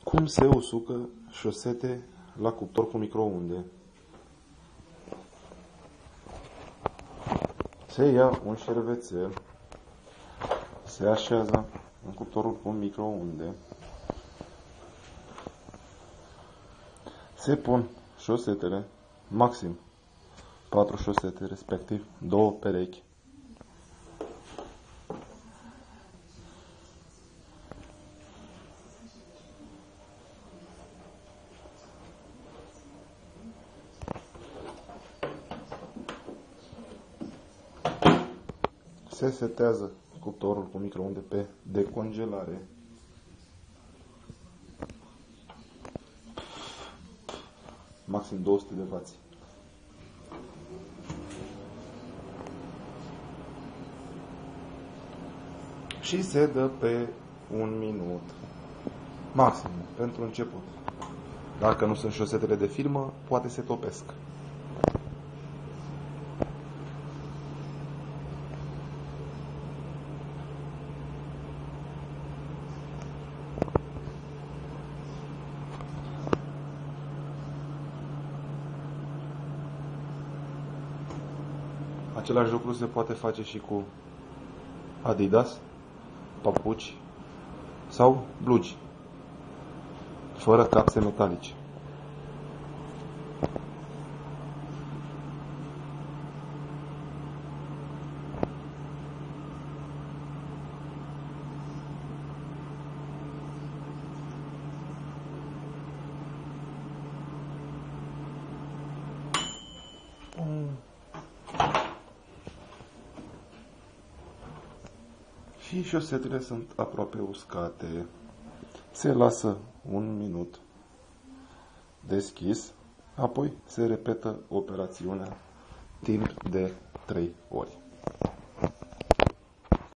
Cum se usucă șosete la cuptor cu microunde? Se ia un șervețel, se așează în cuptorul cu microunde, se pun șosetele, maxim 4 șosete, respectiv 2 perechi. Se setează cuptorul cu microunde pe decongelare. Maxim 200 de W. Și se dă pe 1 minut. Maxim, pentru început. Dacă nu sunt șosetele de firmă, poate se topesc. Același lucru se poate face și cu Adidas, papuci sau blugi, fără capse metalice. Și șosetele sunt aproape uscate. Se lasă 1 minut deschis, apoi se repetă operațiunea timp de 3 ori.